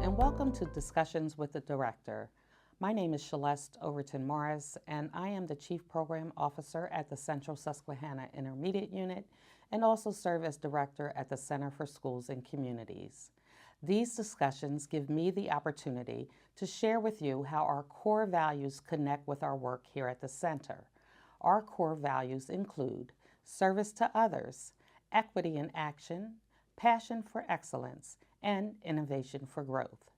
and welcome to Discussions with the Director. My name is Shileste Overton Morris, and I am the Chief Program Officer at the Central Susquehanna Intermediate Unit and also serve as Director at the Center for Schools and Communities. These discussions give me the opportunity to share with you how our core values connect with our work here at the Center. Our core values include service to others, equity in action, passion for excellence, and innovation for growth.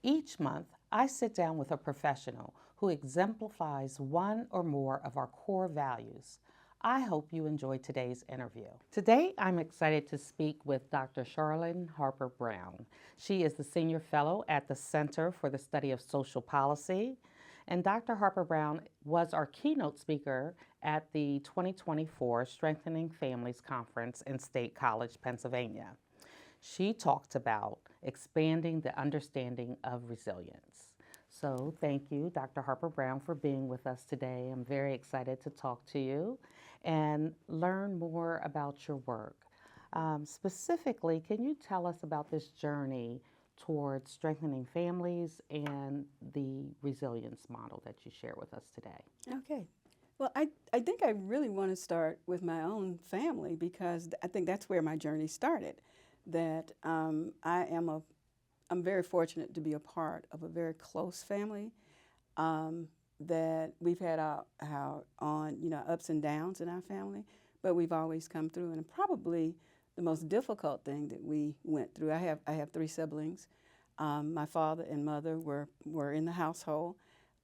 Each month, I sit down with a professional who exemplifies one or more of our core values. I hope you enjoy today's interview. Today, I'm excited to speak with Dr. Charlyn Harper Browne. She is the Senior Fellow at the Center for the Study of Social Policy, and Dr. Harper Browne was our keynote speaker at the 2024 Strengthening Families Conference in State College, Pennsylvania. She talked about expanding the understanding of resilience. So thank you, Dr. Harper Browne, for being with us today. I'm very excited to talk to you and learn more about your work. Specifically, can you tell us about this journey towards strengthening families and the resilience model that you share with us today? Okay. Well, I think I really want to start with my own family because I think that's where my journey started. That I'm very fortunate to be a part of a very close family. That we've had our ups and downs in our family, but we've always come through. And probably the most difficult thing that we went through. I have three siblings. My father and mother were in the household,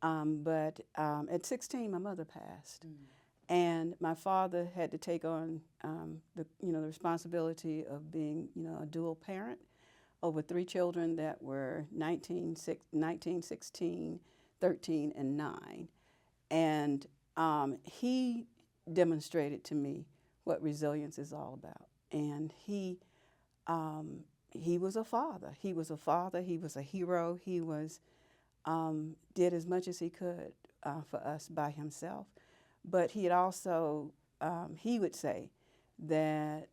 but at 16, my mother passed. And my father had to take on the responsibility of being a dual parent over three children that were 19, 16, 13, and 9. And he demonstrated to me what resilience is all about. And he was a father. He was a father. He was a hero. He was did as much as he could for us by himself. But he had also, he would say that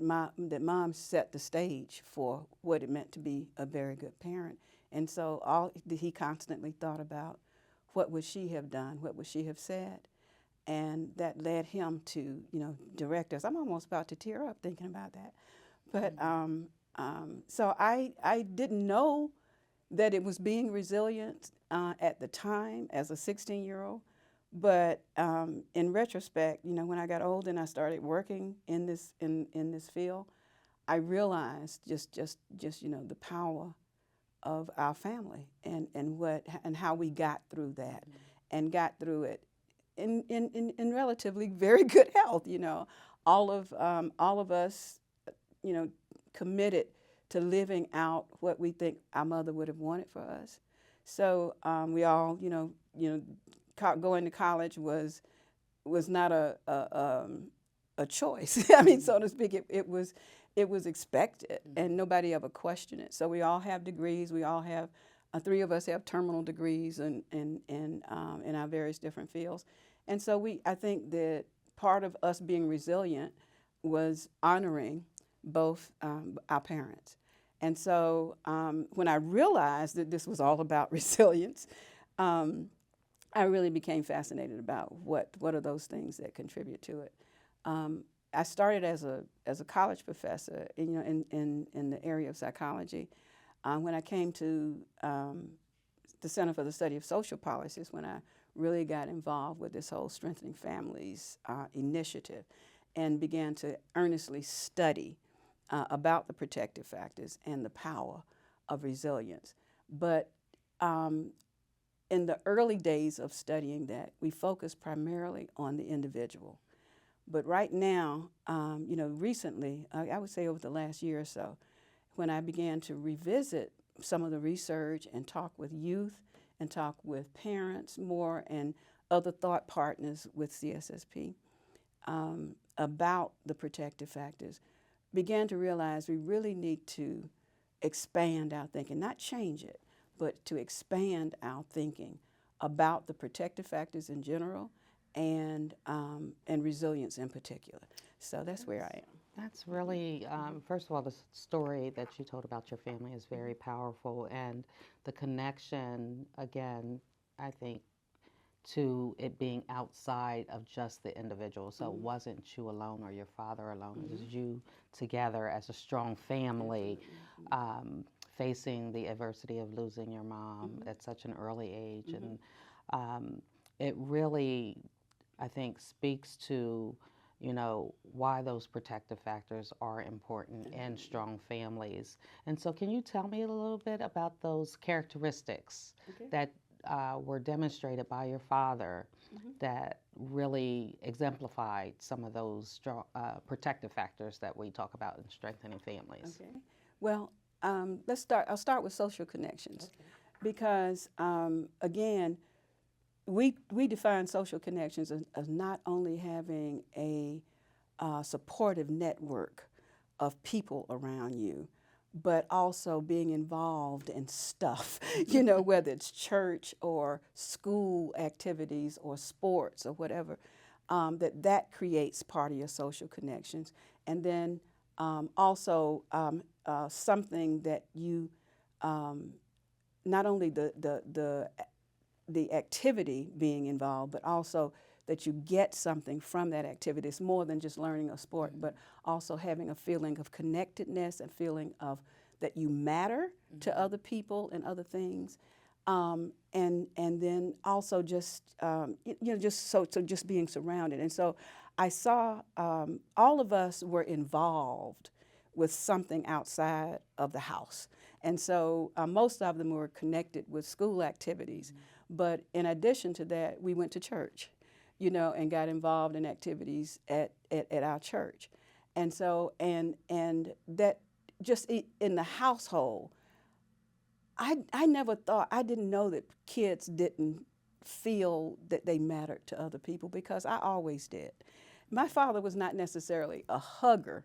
mom set the stage for what it meant to be a very good parent. And so he constantly thought about what would she have done, what would she have said, and that led him to direct us. I'm almost about to tear up thinking about that. But so I didn't know that it was being resilient at the time as a 16-year-old. But in retrospect, when I got older and I started working in this field, I realized just the power of our family and how we got through that, and got through it in relatively very good health. All of us, committed to living out what we think our mother would have wanted for us. So we all, going to college was not a choice. I mean, so to speak, it was expected, and nobody ever questioned it. So we all have degrees. We all have three of us have terminal degrees in our various different fields, and so I think that part of us being resilient was honoring both our parents. And so when I realized that this was all about resilience, I really became fascinated about what are those things that contribute to it. I started as a college professor, in the area of psychology. When I came to the Center for the Study of Social Policies, when I really got involved with this whole Strengthening Families initiative, and began to earnestly study about the protective factors and the power of resilience. But in the early days of studying that, we focused primarily on the individual. But right now, recently, I would say over the last year or so, when I began to revisit some of the research and talk with youth and talk with parents more and other thought partners with CSSP about the protective factors, began to realize we really need to expand our thinking, not change it, but to expand our thinking about the protective factors in general and resilience in particular. So that's where I am. That's really, first of all, the story that you told about your family is very powerful. And the connection, again, I think, to it being outside of just the individual. So it Mm-hmm. wasn't you alone or your father alone, it was Mm-hmm. you together as a strong family, Absolutely. um, facing the adversity of losing your mom Mm-hmm. at such an early age. Mm-hmm. And it really, I think, speaks to, why those protective factors are important in Absolutely. strong families. And so, can you tell me a little bit about those characteristics Okay. that were demonstrated by your father Mm-hmm. that really exemplified some of those strong, protective factors that we talk about in strengthening families? Okay. Well, let's start. I'll start with social connections Okay. because, again, we define social connections as not only having a supportive network of people around you, but also being involved in stuff, whether it's church or school activities or sports or whatever, that creates part of your social connections. And then also something that you, not only the activity being involved, but also that you get something from that activity. It's more than just learning a sport, but also having a feeling of connectedness and feeling of that you matter to other people and other things. And then also just just just being surrounded. And so I saw all of us were involved with something outside of the house. And so most of them were connected with school activities. But in addition to that, we went to church, and got involved in activities at our church. And so, and that just in the household, I never thought, I didn't know that kids didn't feel that they mattered to other people because I always did. My father was not necessarily a hugger,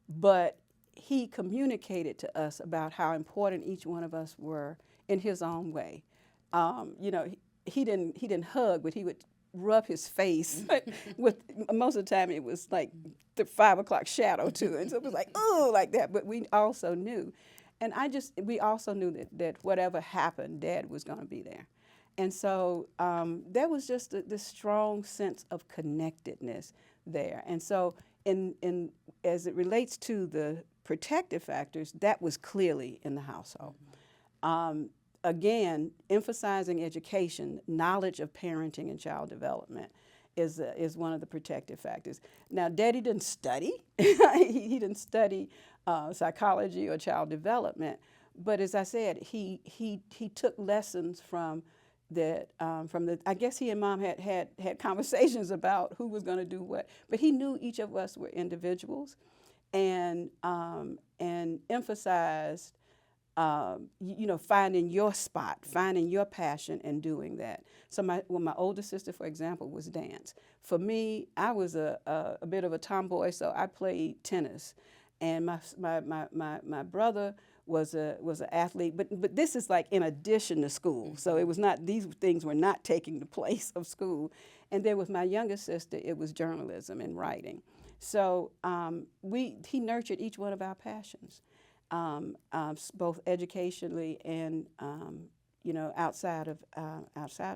but he communicated to us about how important each one of us were in his own way. He didn't hug, but he would rub his face with. Most of the time, it was like the 5 o'clock shadow too, and so it was like oh, like that. But we also knew, and we also knew that whatever happened, Dad was going to be there. And so there was just this strong sense of connectedness there. And so, in as it relates to the protective factors, that was clearly in the household. Again, emphasizing education, knowledge of parenting and child development is one of the protective factors. Now, Daddy didn't study. He didn't study psychology or child development, but as I said, he took lessons from that from the. I guess he and Mom had conversations about who was going to do what, but he knew each of us were individuals, and emphasized finding your spot, finding your passion, and doing that. So my older sister, for example, was dance. For me, I was a bit of a tomboy, so I played tennis, and my brother was an athlete. But this is like in addition to school, so it was not, these things were not taking the place of school. And then with my younger sister, it was journalism and writing. So he nurtured each one of our passions. Both educationally and outside of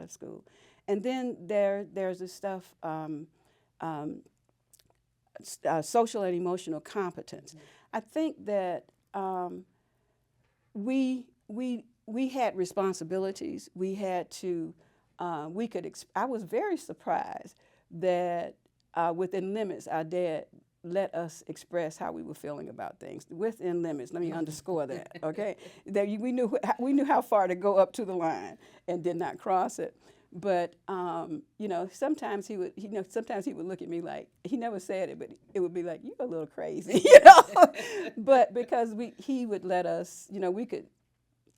school. And then there's this stuff, social and emotional competence. I think that we had responsibilities. We had to. I was very surprised that within limits, our dad let us express how we were feeling about things within limits. Let me underscore that, okay? That we knew how far to go up to the line and did not cross it. But sometimes he would look at me like, he never said it, but it would be like, you're a little crazy, But because he would let us, we could.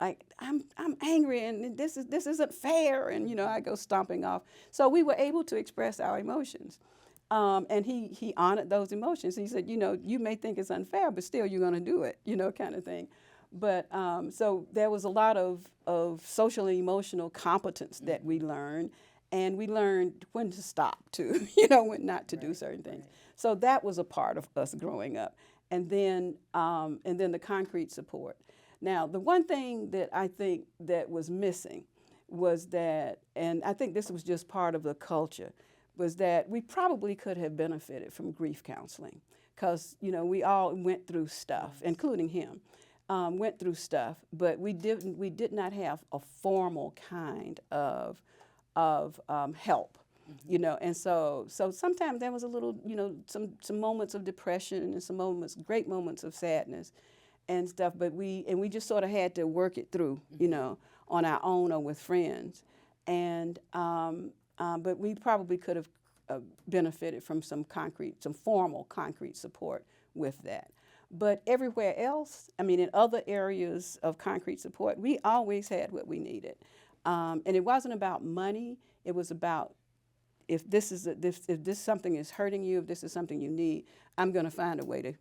Like I'm angry and this isn't fair, and I go stomping off. So we were able to express our emotions. And he honored those emotions. He said, you may think it's unfair, but still you're going to do it, kind of thing. But so there was a lot of social and emotional competence that we learned. and we learned when to stop too, you know, when not to do certain things. So that was a part of us growing up, and then the concrete support. Now, the one thing that I think that was missing was that, and I think this was just part of the culture, was that we probably could have benefited from grief counseling, because you know we all went through stuff, including him. Went through stuff, but we did not have a formal kind of help, you know, and so sometimes there was a little, you know, some moments of depression and some moments, great moments of sadness and stuff, but we just sort of had to work it through, you know, on our own or with friends, and but we probably could have benefited from some formal concrete support with that. But everywhere else, I mean, in other areas of concrete support, we always had what we needed. And it wasn't about money. It was about, if this something is hurting you, if this is something you need, I'm going to find a way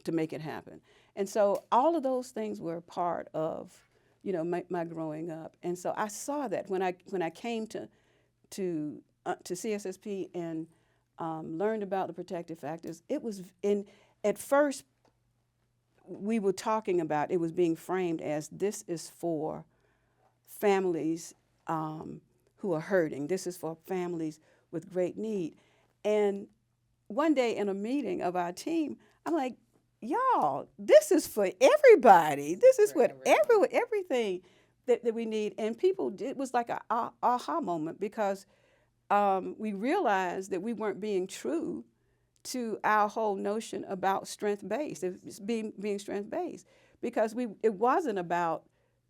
to make it happen. And so all of those things were part of, you know, my growing up. And so I saw that when I came to CSSP and learned about the protective factors. It was at first we were talking about, it was being framed as, this is for families who are hurting. This is for families with great need. And one day in a meeting of our team, I'm like, y'all, this is for everybody. This is what everything that we need. And people, it was like a aha moment, because we realized that we weren't being true to our whole notion about strength-based. It's being strength-based, because it wasn't about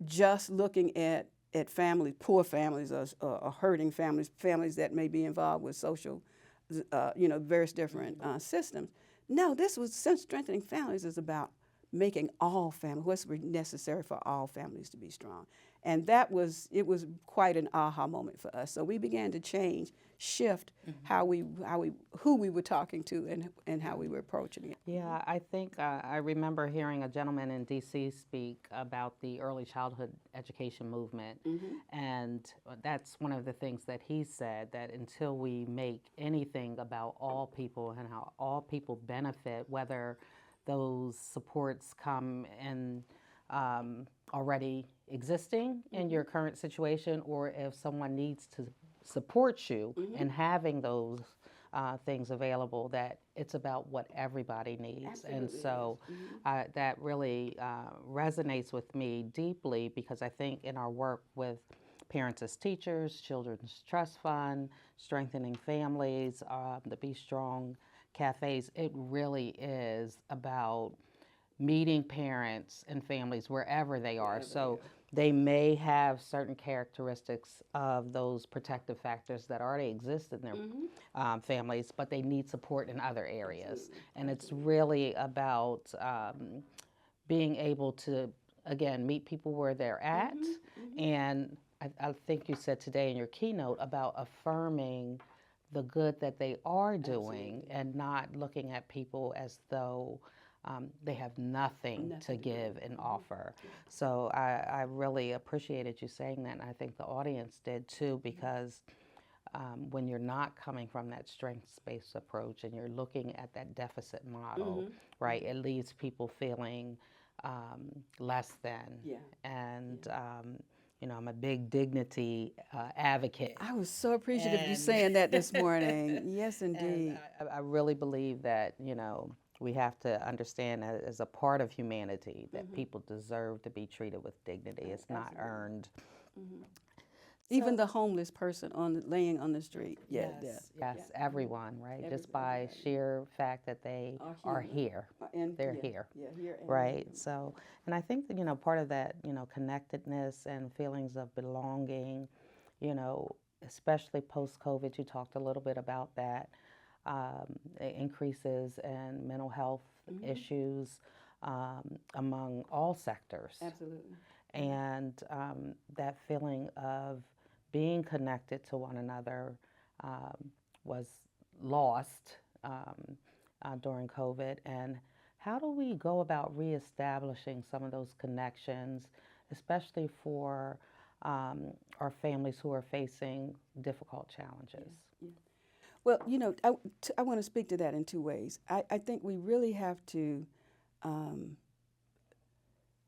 just looking at families, poor families, or hurting families, families that may be involved with social, you know, various different systems. No, this was, strengthening families is about making all families, what's necessary for all families to be strong. And it was quite an aha moment for us. So we began to shift who we were talking to and how we were approaching it. Yeah, I think I remember hearing a gentleman in D.C. speak about the early childhood education movement, and that's one of the things that he said, that until we make anything about all people and how all people benefit, whether those supports come in already existing in your current situation, or if someone needs to support you in having those things available, that it's about what everybody needs. Absolutely. And so that really resonates with me deeply, because I think in our work with Parents as Teachers, Children's Trust Fund, Strengthening Families, the Be Strong cafes, it really is about meeting parents and families wherever they are. So they may have certain characteristics of those protective factors that already exist in their families, but they need support in other areas. Absolutely. And it's really about being able to, again, meet people where they're at. And I think you said today in your keynote about affirming the good that they are doing, and not looking at people as though they have nothing to give and offer. So I really appreciated you saying that, and I think the audience did too, because when you're not coming from that strengths-based approach and you're looking at that deficit model, right, it leaves people feeling less than. And you know, I'm a big dignity advocate. I was so appreciative of you saying that this morning. Yes, indeed. And I really believe that, you know, we have to understand that as a part of humanity, that people deserve to be treated with dignity. It's not earned. Even the homeless person laying on the street. Yes, everyone, right? Just by sheer fact that they are here. They're here. Right. So, and I think that, you know, part of that, you know, connectedness and feelings of belonging, you know, especially post-COVID, you talked a little bit about that, increases in mental health issues among all sectors. Absolutely. And that feeling of being connected to one another was lost during COVID. And how do we go about reestablishing some of those connections, especially for or families who are facing difficult challenges. Yeah. Well, I want to speak to that in two ways. I think we really have to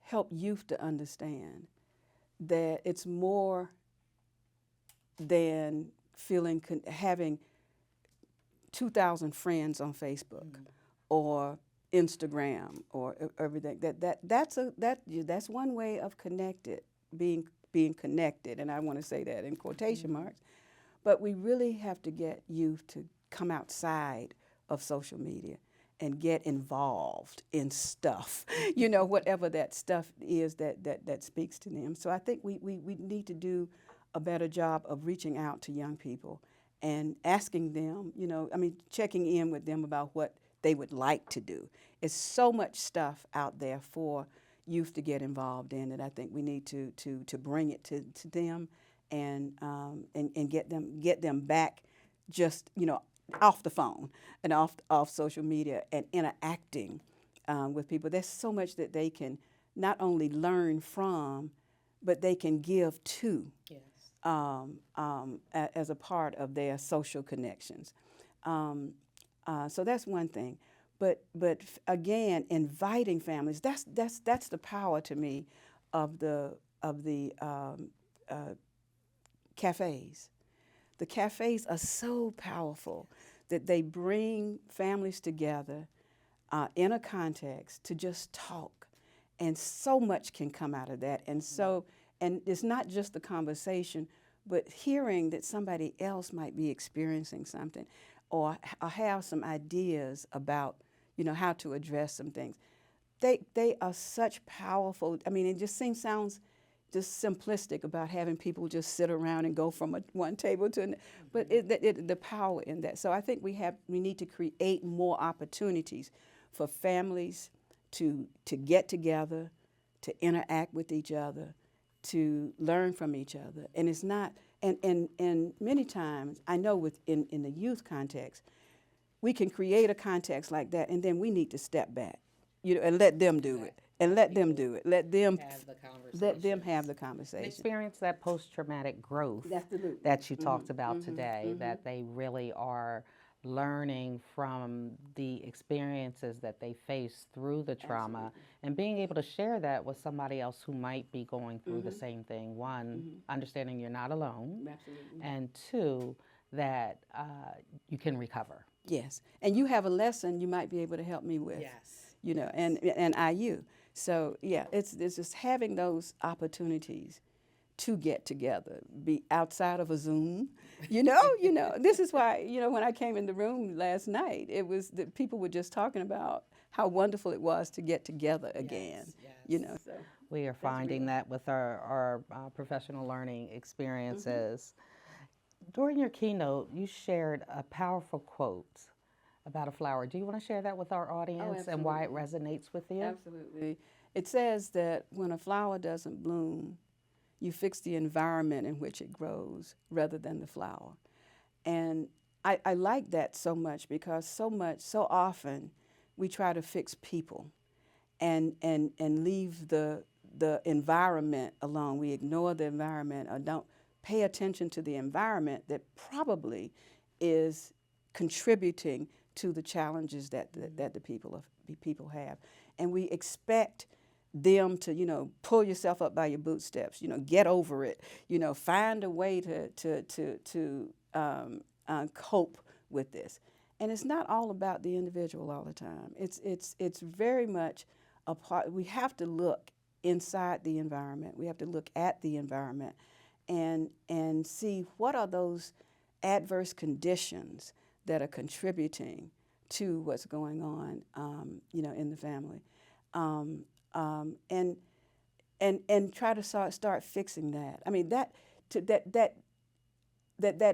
help youth to understand that it's more than having 2,000 friends on Facebook or Instagram or everything. That's one way of being connected, and I want to say that in quotation marks. But we really have to get youth to come outside of social media and get involved in stuff, whatever that stuff is that speaks to them. So I think we need to do a better job of reaching out to young people and asking them, checking in with them about what they would like to do. There's so much stuff out there for youth to get involved in that I think we need to bring it to them and get them back just, off the phone and off social media and interacting with people. There's so much that they can not only learn from, but they can give to. Yes. As a part of their social connections. So that's one thing. But again, inviting families, that's the power to me of the cafes. The cafes are so powerful that they bring families together in a context to just talk, and so much can come out of that. And it's not just the conversation, but hearing that somebody else might be experiencing something or have some ideas about, how to address some things. They are such powerful. I mean, it just sounds just simplistic about having people just sit around and go from one table to another, but the power in that. So I think we need to create more opportunities for families to get together, to interact with each other, to learn from each other. And it's not, and many times, I know in the youth context, we can create a context like that, and then we need to step back, and let them do it. And let them do it. Let them have the conversation. Experience that post-traumatic growth Absolutely. that you talked about today, that they really are learning from the experiences that they face through the trauma. Absolutely. And being able to share that with somebody else who might be going through the same thing. One, understanding you're not alone. Absolutely. And two, that you can recover. Yes. And you have a lesson you might be able to help me with. Yes. And IU. So yeah, it's just having those opportunities to get together, be outside of a Zoom. This is why, when I came in the room last night, it was that people were just talking about how wonderful it was to get together again. Yes. So We are finding that with our professional learning experiences. During your keynote, you shared a powerful quote about a flower. Do you want to share that with our audience and why it resonates with you? Absolutely. It says that when a flower doesn't bloom, you fix the environment in which it grows rather than the flower. And I like that so much because so often we try to fix people and leave the environment alone. We ignore the environment or don't pay attention to the environment that probably is contributing to the challenges that the people have. And we expect them to, pull yourself up by your bootstraps, get over it, find a way to cope with this. And it's not all about the individual all the time. It's very much a part. We have to look inside the environment. We have to look at the environment and see what are those adverse conditions that are contributing to what's going on, in the family, and try to start fixing that. I mean, that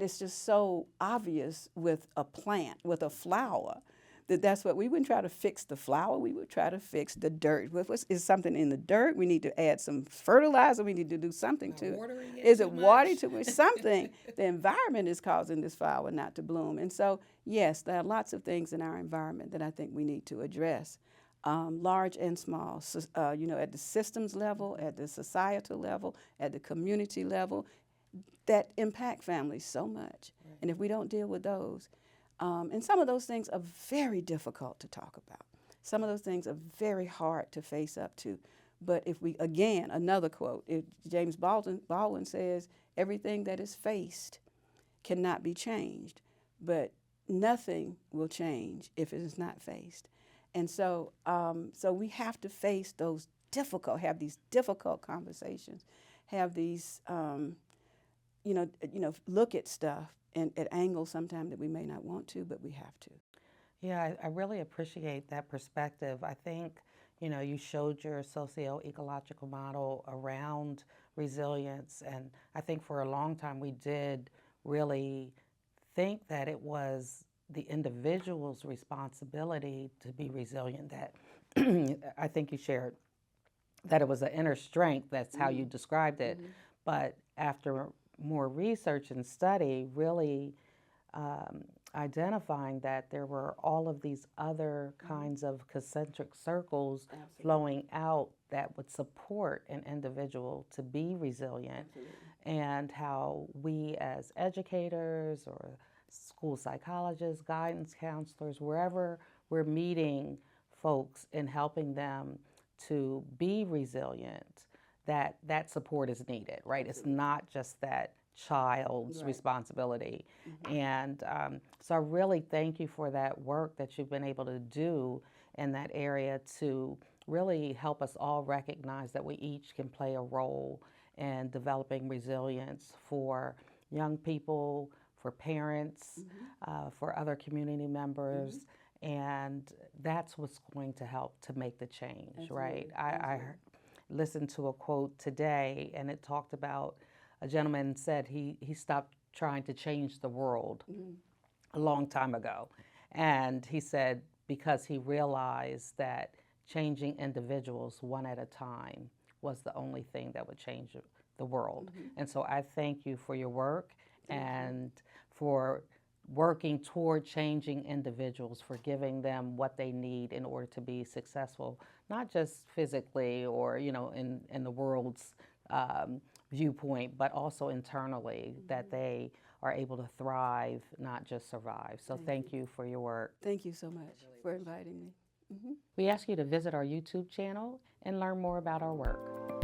is just so obvious with a plant, with a flower, that's what we wouldn't try to fix the flower. We would try to fix the dirt. Is something in the dirt? We need to add some fertilizer. We need to do something to it. Is it water too much? Something. The environment is causing this flower not to bloom. And so, yes, there are lots of things in our environment that I think we need to address. large and small, at the systems level, at the societal level, at the community level, that impact families so much. Right. And if we don't deal with those, and some of those things are very difficult to talk about. Some of those things are very hard to face up to. But if we, again, another quote, James Baldwin says, everything that is faced cannot be changed, but nothing will change if it is not faced. And so we have to face those have these difficult conversations, have these, look at stuff and at angles sometimes that we may not want to, but we have to. Yeah, I really appreciate that perspective. I think, you showed your socio-ecological model around resilience, and I think for a long time we did really think that it was the individual's responsibility to be resilient, that I think you shared that it was an inner strength, that's how you described it. Mm-hmm. But after more research and study, really identifying that there were all of these other kinds of concentric circles flowing out that would support an individual to be resilient. And how we as educators or school psychologists, guidance counselors, wherever we're meeting folks and helping them to be resilient, that support is needed, right? It's not just that child's responsibility. Mm-hmm. And so I really thank you for that work that you've been able to do in that area to really help us all recognize that we each can play a role in developing resilience for young people, for parents, for other community members, and that's what's going to help to make the change. Absolutely. Right? I listened to a quote today, and it talked about a gentleman said he stopped trying to change the world a long time ago. And he said because he realized that changing individuals one at a time was the only thing that would change the world. And so I thank you for your work and for working toward changing individuals, for giving them what they need in order to be successful, not just physically or, in the world's viewpoint, but also internally, that they are able to thrive, not just survive. So thank you for your work. Thank you so much for inviting me. We ask you to visit our YouTube channel and learn more about our work.